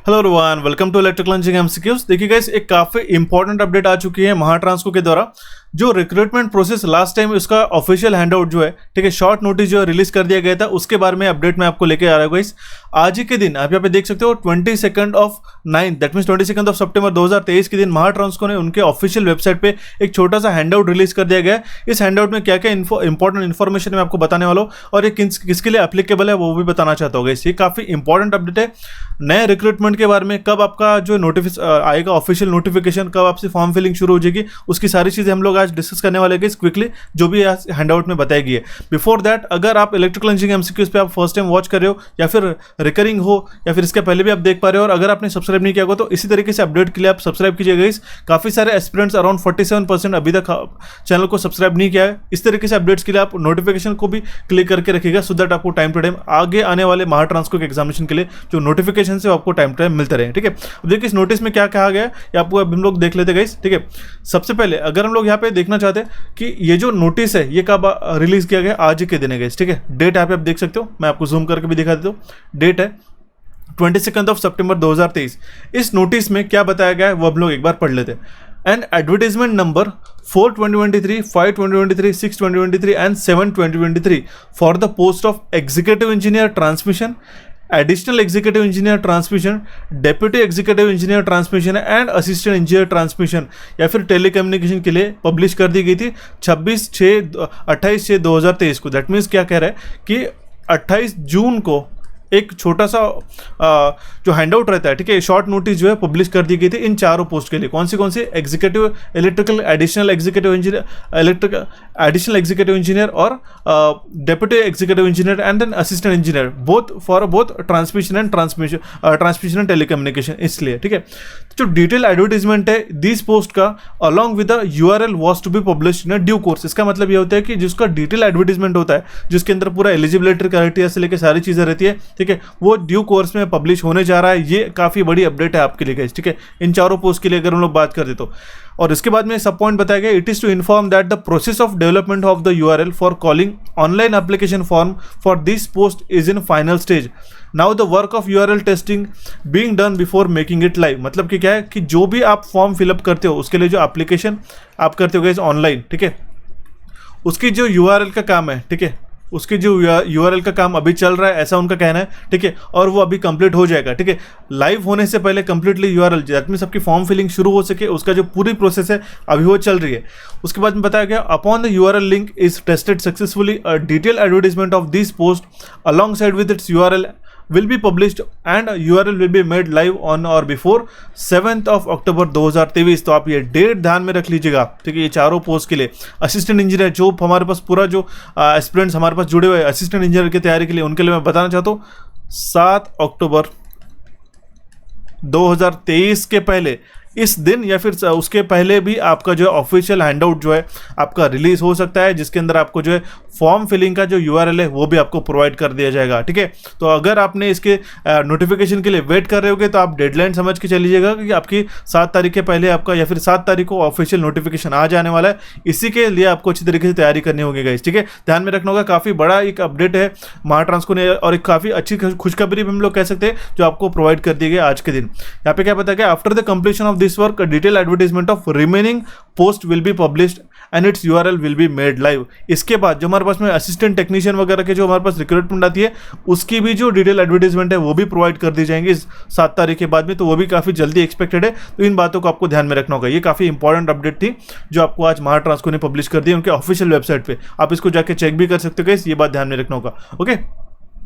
Hello everyone, welcome to electrical engineering MCQs. देखिए guys, एक काफी इंपॉर्टेंट अपडेट आ चुकी है महाट्रांसको के द्वारा। जो रिक्रूटमेंट प्रोसेस लास्ट टाइम उसका ऑफिशियल हैंडआउट जो है, ठीक है, शॉर्ट नोटिस जो रिलीज कर दिया गया था, उसके बारे में अपडेट मैं आपको लेके आ रहा हूँ गाइस। आज ही के दिन आप यहाँ पे देख सकते हो 22 दैट मीन 22 सितंबर 2023 के दिन महाट्रांसको ने उनके ऑफिशियल वेबसाइट पे एक छोटा सा हैंडआउट रिलीज कर दिया गया है। इस हैंडआउट में क्या क्या इंपॉर्टेंट इन्फॉर्मेशन मैं आपको बताने वाला हूँ और ये किसके लिए एप्लीकेबल है वो भी बताना चाहता हूँ गाइस। ये काफी इंपॉर्टेंट अपडेट है नए रिक्रूटमेंट के बारे में। कब आपका जो आएगा ऑफिशियल नोटिफिकेशन, कब आपसे फॉर्म फिलिंग शुरू हो जाएगी, उसकी सारी चीजें हम लोग आज डिस्कस करने वाले हैं क्विकली, जो भी आज हैंडआउट में बताई गई है। बिफोर दैट, अगर आप इलेक्ट्रिकल इंजीनियरिंग एमसीक्यूज पे आप फर्स्ट टाइम वॉच कर रहे हो या फिर रिकरिंग हो या फिर इसके पहले भी आप देख पा रहे हो और अगर आपने सब्सक्राइब नहीं किया होगा तो इसी तरीके से अपडेट के लिए आप सब्सक्राइब कीजिएगा गाइस। काफी सारे एस्पिरेंट्स अराउंड 47% अभी तक चैनल को सब्सक्राइब नहीं किया है। इस तरीके से अपडेट्स के लिए आप नोटिफिकेशन को भी क्लिक करके रखिएगा सो दैट आपको टाइम टू टाइम आगे आने वाले महाट्रांसको के एग्जामिनेशन के लिए जो नोटिफिकेशन से आपको टाइम टू टाइम मिलते रहे। ठीक है, अब देखिए इस नोटिस में क्या कहा गया है ये आपको अब हम लोग देख लेते गाइस। ठीक है, सबसे पहले अगर हम लोग यहाँ पे देखना चाहते हैं कि ये जो नोटिस है ये कब रिलीज किया गया, आज के दिन है गाइस। ठीक है, डेट यहाँ पे आप देख सकते हो, मैं आपको जूम करके भी दिखा देता हूँ। डेट है 22 सितंबर 2023। इस नोटिस में क्या बताया गया है वो हम लोग एक बार पढ़ लेते हैं। And advertisement number 4/2023, 5/2023, 6/2023 and 7/2023 for the post of executive engineer transmission, additional executive engineer transmission, deputy executive engineer transmission and assistant engineer transmission या फिर टेलीकम्युनिकेशन के लिए पब्लिश कर दी गई थी 28/6/2023 को। दैट मीन्स क्या कह रहा है कि 28 जून को एक छोटा सा जो हैंडआउट रहता है, ठीक है, शॉर्ट नोटिस जो है पब्लिश कर दी गई थी इन चारों पोस्ट के लिए। कौन सी executive electrical, additional executive engineer, electrical additional executive engineer और deputy executive engineer and then assistant engineer, both transmission and telecommunication. इसलिए ठीक है, जो डिटेल एडवर्टीजमेंट है दिस पोस्ट का along with the URL was to be published in due course. इसका मतलब ये होता है कि जिसका डिटेल एडवर्टीजमेंट होता है, जिसके अंदर पूरा एलिजिबिलिटी क्राइटेरिया से लेकर सारी चीजें रहती है, ठीक है, वो ड्यू कोर्स में पब्लिश होने जा रहा है। ये काफी बड़ी अपडेट है आपके लिए गाइस। ठीक है, इन चारों पोस्ट के लिए अगर हम लोग बात करते तो, और इसके बाद में सब पॉइंट बताया गया, it is to inform that the process of development of the URL for calling online application form for this post is in final stage. Now the work of URL testing being done before making it live. मतलब कि क्या है कि जो भी आप form fill up करते हो उसके लिए जो एप्लीकेशन आप करते हो गाइस ऑनलाइन, ठीक है, उसकी जो यूआरएल का काम है, ठीक है, उसकी जो यूआरएल का काम अभी चल रहा है ऐसा उनका कहना है। ठीक है, और वो अभी कंप्लीट हो जाएगा। ठीक है, लाइव होने से पहले कंप्लीटली यूआरएल दैट मींस आपकी फॉर्म फिलिंग शुरू हो सके, उसका जो पूरी प्रोसेस है अभी वो चल रही है। उसके बाद में बताया गया, upon the URL link is tested successfully, a detail advertisement of this post along side with its URL will be published and URL will be made live on or before 7th of October 2023। तो आप ये date ध्यान में रख लीजिएगा। ठीक है, ये चारों पोस्ट के लिए असिस्टेंट इंजीनियर जो हमारे पास पूरा जो एस्पिरेंट्स हमारे पास जुड़े हुए असिस्टेंट इंजीनियर की तैयारी के लिए, उनके लिए मैं बताना चाहता हूँ 7 अक्टूबर 2023 के पहले, इस दिन या फिर उसके पहले भी आपका जो ऑफिशियल हैंडआउट जो है आपका रिलीज हो सकता है, जिसके अंदर आपको जो है फॉर्म फिलिंग का जो यूआरएल है वो भी आपको प्रोवाइड कर दिया जाएगा। ठीक है, तो अगर आपने इसके नोटिफिकेशन के लिए वेट कर रहे होगे तो आप डेडलाइन समझ के चलिएगा कि आपकी 7 तारीख के पहले आपका या फिर 7 तारीख को ऑफिशियल नोटिफिकेशन आ जाने वाला है। इसी के लिए आपको अच्छी तरीके से तैयारी करनी होगी गाइस। ठीक है, ध्यान में रखना होगा। काफ़ी बड़ा एक अपडेट है महाट्रांसको ने और एक काफ़ी अच्छी खुशखबरी भी हम लोग कह सकते हैं जो आपको प्रोवाइड कर दी गई आज के दिन। यहाँ पे क्या बताया गया, after the completion of this work detail advertisement of remaining post will be published and it's URL will be made live. इसके बाद जो हमारे पास में असिस्टेंट टेक्नीशियन वगैरह के जो हमारे पास रिक्रूटमेंट आती है उसकी भी जो डिटेल एडवर्टाइजमेंट है वो भी प्रोवाइड कर दी जाएंगी इस 7 तारीख के बाद में, तो वो भी काफ़ी जल्दी एक्सपेक्टेड है। तो इन बातों को आपको ध्यान में रखना होगा। ये काफ़ी इंपॉर्टेंट अपडेट थी जो आपको आज महाट्रांसको ने पब्लिश कर दी उनके ऑफिशियल वेबसाइट पे। आप इसको जाके चेक भी कर सकते हो गाइस, ये बात ध्यान में रखना होगा। ओके,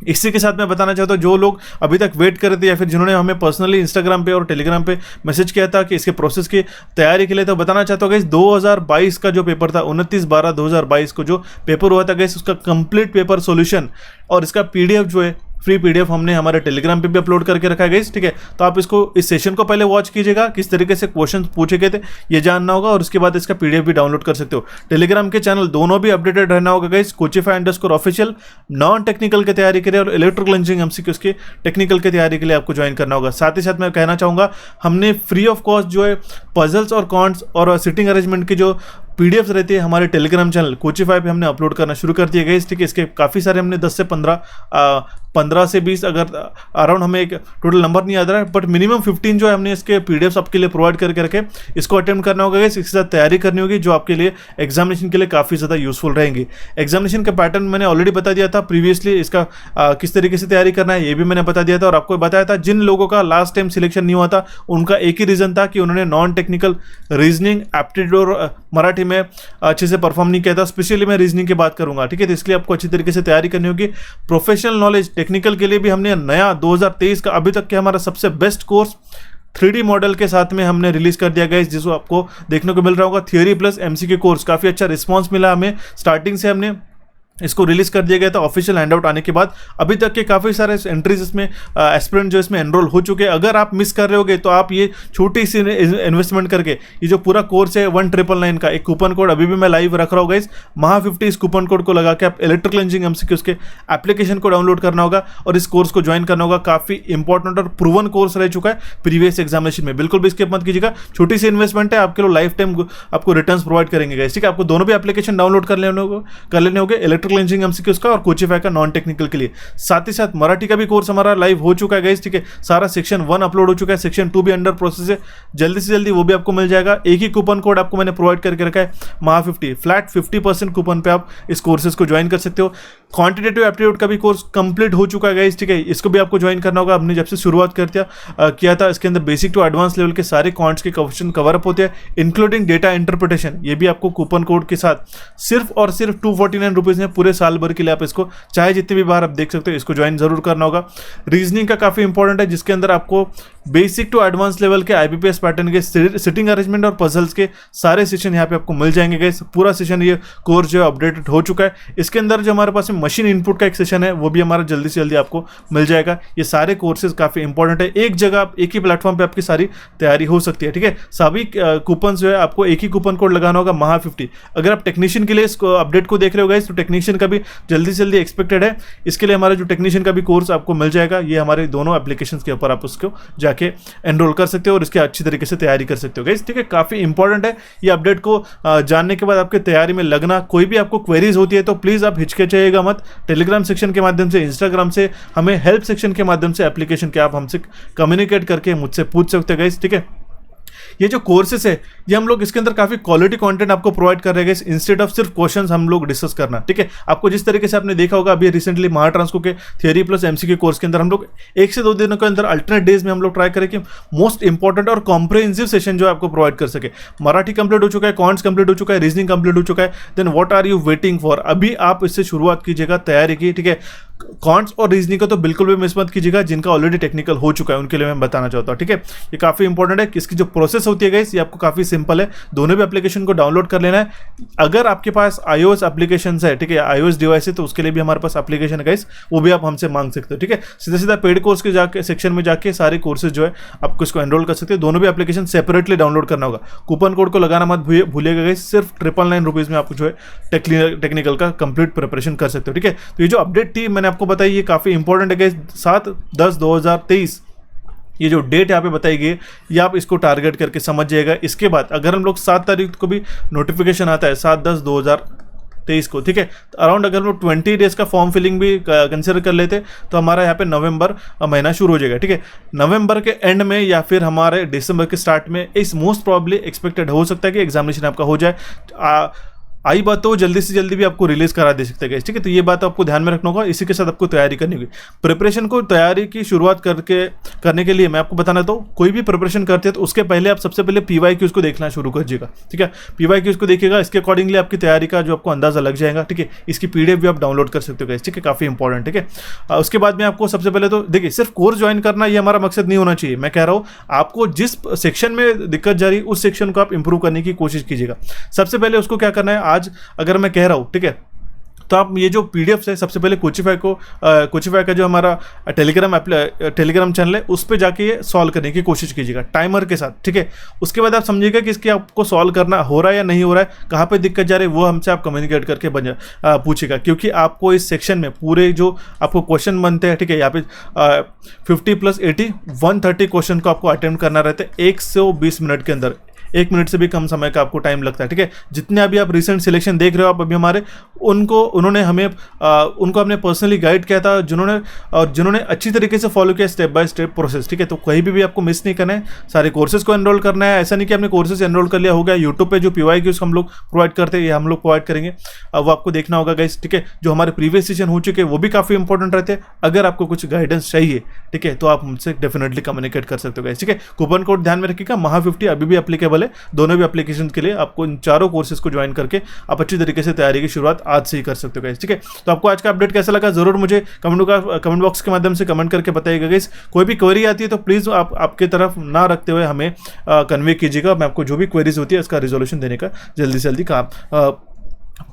इसी के साथ मैं बताना चाहता हूँ जो लोग अभी तक वेट कर रहे थे या फिर जिन्होंने हमें पर्सनली इंस्टाग्राम पे और टेलीग्राम पे मैसेज किया था कि इसके प्रोसेस की तैयारी के लिए, तो बताना चाहता हूँ गाइस 2022 का जो पेपर था 29/12/2022 को जो पेपर हुआ था गाइस, उसका कंप्लीट पेपर सॉल्यूशन और इसका पीडीएफ जो है फ्री पीडीएफ हमने हमारे टेलीग्राम पे भी अपलोड करके रखा है गाइस। ठीक है, तो आप इसको इस सेशन को पहले वॉच कीजिएगा, किस तरीके से क्वेश्चन पूछे गए थे ये जानना होगा और उसके बाद इसका पीडीएफ भी डाउनलोड कर सकते हो। टेलीग्राम के चैनल दोनों भी अपडेटेड रहना होगा गाइस। कोचिफाई_ऑफिशियल नॉन टेक्निकल की तैयारी के लिए और इलेक्ट्रिकल इंजीनियरिंग एमसीक्यूज की टेक्निकल की तैयारी के लिए आपको ज्वाइन करना होगा। साथ ही साथ मैं कहना चाहूँगा हमने फ्री ऑफ कॉस्ट जो है पजल्स और कॉन्ट्स और सिटिंग अरेंजमेंट की जो पीडीएफ्स रहती है हमारे टेलीग्राम चैनल कोचिफाई पे हमने अपलोड करना शुरू कर दिया गाइस। ठीक है, इसके काफ़ी सारे हमने 10 से 15 15 से 20 अगर अराउंड हमें एक टोटल नंबर नहीं याद रहा है, बट मिनिमम 15 जो है हमने इसके पीडीएफ्स आपके लिए प्रोवाइड करके इसको अटेम्प्ट करना होगा। इसके साथ तैयारी करनी होगी जो आपके लिए एग्जामिनेशन के लिए काफ़ी ज़्यादा यूजफुल रहेंगी। एग्जामिनेशन का पैटर्न मैंने ऑलरेडी बता दिया था प्रीवियसली, इसका किस तरीके से तैयारी करना है ये भी मैंने बता दिया था, और आपको बताया था जिन लोगों का लास्ट टाइम सिलेक्शन नहीं हुआ था उनका एक ही रीज़न था कि उन्होंने नॉन टेक्निकल रीजनिंग, एप्टीट्यूड और मराठी में अच्छे से परफॉर्म नहीं किया था। स्पेशली मैं रीजनिंग की बात करूंगा, ठीक है। तो इसलिए आपको अच्छी तरीके से तैयारी करनी होगी। प्रोफेशनल नॉलेज टेक्निकल के लिए भी हमने नया 2023 का अभी तक के हमारा सबसे बेस्ट कोर्स 3D मॉडल के साथ में हमने रिलीज कर दिया गया, जिसको आपको देखने को मिल रहा होगा। थियोरी प्लस एमसीक्यू कोर्स, काफ़ी अच्छा रिस्पांस मिला हमें। स्टार्टिंग से हमने इसको रिलीज कर दिया गया था ऑफिशियल हैंडआउट आने के बाद। अभी तक के काफ़ी सारे एंट्रीज इसमें एस्पिरेंट जो इसमें एनरोल हो चुके हैं। अगर आप मिस कर रहे होगे तो आप ये छोटी सी इन्वेस्टमेंट करके ये जो पूरा कोर्स है 1999 का एक कूपन कोड अभी भी मैं लाइव रख रहा हूँ गाइस, महा50 इस कूपन कोड को लगा के आप इलेक्ट्रिकल इंजीनियरिंग एमसीक्यूज के एप्लीकेशन को डाउनलोड करना होगा और इस कोर्स को ज्वाइन करना होगा। काफ़ी इंपॉर्टेंट और प्रूवन कोर्स रह चुका है प्रीवियस एग्जामिनेशन में, बिल्कुल भी स्किप मत कीजिएगा। छोटी सी इन्वेस्टमेंट है, आपके लिए लाइफ टाइम आपको रिटर्न प्रोवाइड करेंगे गाइस, ठीक है। आपको दोनों भी एप्लीकेशन डाउनलोड कर लेने होंगे, इलेक्ट्रिकल इंजीनियरिंग एमसीक्यूज और कोचिफाई का नॉन टेक्निकल के लिए। साथ ही साथ मराठी का भी कोर्स हमारा लाइव हो चुका है गाइस, ठीक है। सारा सेक्शन 1 अपलोड हो चुका है, सेक्शन 2 भी अंडर प्रोसेस है, जल्दी से जल्दी वो भी आपको मिल जाएगा। एक ही कूपन कोड आपको मैंने प्रोवाइड करके रखा है, महा50 फ्लैट 50% कूपन पे आप इस कोर्सेज को ज्वाइन कर सकते हो। क्वांटिटेटिव एप्टीट्यूड का भी कोर्स कंप्लीट हो चुका है गाइस, ठीक है। इसको भी आपको ज्वाइन करना होगा। हमने जब से शुरुआत किया था इसके अंदर बेसिक टू एडवांस लेवल के सारे क्वांट्स के क्वेश्चन कवर अप होते हैं, इंक्लूडिंग डेटा इंटरप्रिटेशन। ये भी आपको कूपन कोड के साथ सिर्फ और सिर्फ 249 रुपीज़ में पूरे साल भर के लिए आप इसको चाहे जितने भी बार आप देख सकते हो, इसको ज्वाइन जरूर करना होगा। रीजनिंग का काफ़ी इंपॉर्टेंट है, जिसके अंदर आपको बेसिक टू एडवांस लेवल के आईबीपीएस पैटर्न के सिटिंग अरेंजमेंट और पजल्स के सारे सेशन यहाँ पे आपको मिल जाएंगे गाइस। पूरा सेशन ये कोर्स जो है अपडेटेड हो चुका है। इसके अंदर जो हमारे पास मशीन इनपुट का एक सेशन है वो भी हमारा जल्दी से जल्दी आपको मिल जाएगा। ये सारे कोर्सेज काफ़ी इंपॉर्टेंट है, एक जगह एक ही प्लेटफॉर्म पे आपकी सारी तैयारी हो सकती है, ठीक है। सभी कूपन जो है आपको एक ही कूपन कोड लगाना होगा, महा50। अगर आप टेक्नीशियन के लिए इस अपडेट को देख रहे हो गाइस, तो टेक्नीशियन का भी जल्दी से जल्दी एक्सपेक्टेड है। इसके लिए हमारा जो टेक्नीशियन का भी कोर्स आपको मिल जाएगा, ये हमारे दोनों एप्लीकेशन के ऊपर आप उसको जाके एनरोल कर सकते हो और इसके अच्छी तरीके से तैयारी कर सकते हो गाइस, ठीक है। काफ़ी इंपॉर्टेंट है ये अपडेट को जानने के बाद आपके तैयारी में लगना। कोई भी आपको क्वेरीज होती है तो प्लीज़ आप हिचकिचाइएगा मत, टेलीग्राम सेक्शन के माध्यम से, इंस्टाग्राम से, हमें हेल्प सेक्शन के माध्यम से एप्लीकेशन के आप हमसे कम्युनिकेट करके मुझसे पूछ सकते हो गाइस, ठीक है। ये जो कोर्सेस है ये हम लोग इसके अंदर काफ़ी क्वालिटी कंटेंट आपको प्रोवाइड कर रहे हैं इंस्टेड ऑफ सिर्फ क्वेश्चंस हम लोग डिस्कस करना, ठीक है। आपको जिस तरीके से आपने देखा होगा अभी रिसेंटली महा ट्रांसको के थियोरी प्लस एमसीक्यू कोर्स के अंदर हम लोग 1 से 2 दिनों के अंदर अल्टरनेट डेज में हम लोग ट्राई करें कि मोस्ट इंपॉर्टेंट और कॉम्प्रिहेंसिव सेशन जो आपको प्रोवाइड कर सके। मराठी कंप्लीट हो चुका है, क्वांट्स कंप्लीट हो चुका है, रीजनिंग कंप्लीट हो चुका है, then what are you waiting for. अभी आप इससे शुरुआत कीजिएगा तैयारी की, ठीक है। क्वांट्स और रीजनिंग को तो बिल्कुल भी मिस मत कीजिएगा, जिनका ऑलरेडी टेक्निकल हो चुका है उनके लिए मैं बताना चाहता हूँ, ठीक है। ये काफ़ी इंपॉर्टेंट है कि इसकी जो प्रोसेस होती है गाइस ये आपको काफ़ी सिंपल है। दोनों भी एप्लीकेशन को डाउनलोड कर लेना है। अगर आपके पास iOS एप्लीकेशन है, ठीक है, iOS डिवाइस है, तो उसके लिए भी हमारे पास एप्लीकेशन है गाइस, वो भी आप हमसे मांग सकते हो, ठीक है। सीधा सीधा पेड कोर्स के जाके सेक्शन में जाके सारे कोर्सेज जो है आपको इसको एनरोल कर सकते हो। दोनों भी एप्लीकेशन सेपरेटली डाउनलोड करना होगा। कूपन कोड को लगाना मत भूलिएगा गाइस, सिर्फ 999 रुपीज़ में आपको जो है टेक्निकल का कंप्लीट प्रिपरेशन कर सकते हो, ठीक है। तो ये जो अपडेट थी मैंने आपको बताई ये काफ़ी इंपॉर्टेंट है गाइस। 7/10/2023 ये जो डेट यहाँ पे बताई गई ये आप इसको टारगेट करके समझ जाइएगा। इसके बाद अगर हम लोग 7 तारीख को भी नोटिफिकेशन आता है 7/10/2023 को, ठीक है, अराउंड अगर हम लोग 20 डेज का फॉर्म फिलिंग भी कंसिडर कर लेते तो हमारा यहाँ पे नवंबर महीना शुरू हो जाएगा, ठीक है। नवंबर के एंड में या फिर हमारे दिसंबर के स्टार्ट में इस मोस्ट प्रॉब्ली एक्सपेक्टेड हो सकता है कि एग्जामिनेशन आपका हो जाए। आई बात तो जल्दी से जल्दी भी आपको रिलीज करा दे सकते हैं, ठीक है। तो ये बात आपको ध्यान में रखना होगा। इसी के साथ आपको तैयारी करनी होगी। प्रिपरेशन को तैयारी की शुरुआत करने के लिए मैं आपको बताना तो कोई भी प्रिपरेशन करते हैं तो उसके पहले आप सबसे पहले PYQs को देखना शुरू कीजिएगा, ठीक है। PYQs को देखिएगा, इसके अकॉर्डिंगली आपकी तैयारी का जो आपको अंदाजा लग जाएगा, ठीक है। इसकी PDF भी आप डाउनलोड कर सकते हो, ठीक है, काफ़ी इंपॉर्टेंट, ठीक है। उसके बाद में आपको सबसे पहले तो देखिए सिर्फ कोर्स ज्वाइन करना ये हमारा मकसद नहीं होना चाहिए। मैं कह रहा हूँ आपको जिस सेक्शन में दिक्कत जा रही है उस सेक्शन को आप इंप्रूव करने की कोशिश कीजिएगा। सबसे पहले उसको क्या करना है, आज अगर मैं कह रहा हूँ, ठीक है, तो आप ये जो PDFs है सबसे पहले कोचिफाई का जो हमारा टेलीग्राम चैनल है उस पर जाके ये सॉल्व करने की कोशिश कीजिएगा टाइमर के साथ, ठीक है। उसके बाद आप समझिएगा कि इसकी आपको सॉल्व करना हो रहा है या नहीं हो रहा है, कहाँ पे दिक्कत जा रही है, वो हमसे आप कम्युनिकेट करके पूछिएगा। क्योंकि आपको इस सेक्शन में पूरे जो आपको क्वेश्चन बनते हैं, ठीक है, यहाँ पे 50 + 80 130 क्वेश्चन को आपको अटेम्प्ट करना रहता है 120 मिनट के अंदर। 1 मिनट से भी कम समय का आपको टाइम लगता है। ठीक है, जितने अभी आप रिसेंट सिलेक्शन देख रहे हो आप अभी हमारे, उन्होंने हमें उनको हमने पर्सनली गाइड किया था, जिन्होंने अच्छी तरीके से फॉलो किया स्टेप बाय स्टेप प्रोसेस। ठीक है, तो कहीं भी आपको मिस नहीं करना है, सारे कोर्सेज को एनरोल करना है। ऐसा नहीं कि आपने कोर्सेज एनरोल कर लिया हो गया। यूट्यूब पे जो PYQs हम लोग प्रोवाइड करते हैं, ये हम लोग प्रोवाइड करेंगे, अब वो आपको देखना होगा गाइस। ठीक है, जो हमारे प्रीवियस सेशन हो चुके हैं वो भी काफी इंपॉर्टेंट रहते हैं। अगर आपको कुछ गाइडेंस चाहिए, ठीक है, तो आप हमसे डेफिनेटली कम्युनिकेट कर सकते हो गाइस। ठीक है, कूपन कोड ध्यान में रखिएगा, महा50 अभी भी एप्लीकेबल है दोनों भी एप्लीकेशन के लिए। आपको इन चारों कोर्सेज को ज्वाइन करके आप अच्छी तरीके से तैयारी की शुरुआत आज से ही कर सकते हो गाइस। ठीक है, तो आपको आज का अपडेट कैसा लगा जरूर मुझे कमेंट बॉक्स के माध्यम से कमेंट करके बताइएगा गाइस। कोई भी क्वेरी आती है तो प्लीज आप आपके तरफ ना रखते हुए हमें कन्वे कीजिएगा। मैं आपको जो भी क्वेरीज होती है इसका रिजोल्यूशन देने का जल्दी से जल्दी काम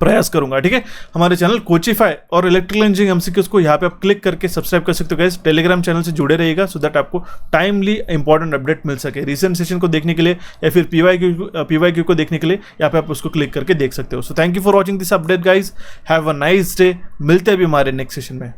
प्रयास करूंगा। ठीक है, हमारे चैनल कोचिफाई और इलेक्ट्रिकल इंजीनियरिंग एमसीक्यूज को यहाँ पे आप क्लिक करके सब्सक्राइब कर सकते हो गाइस। टेलीग्राम चैनल से जुड़े रहिएगा सो दैट आपको टाइमली इंपॉर्टेंट अपडेट मिल सके। रिसेंट सेशन को देखने के लिए या फिर PYQ को देखने के लिए यहाँ पे आप उसको क्लिक करके देख सकते हो। So thank you for watching this update guys, have a nice day. मिलते हैं अभी हमारे नेक्स्ट सेशन में।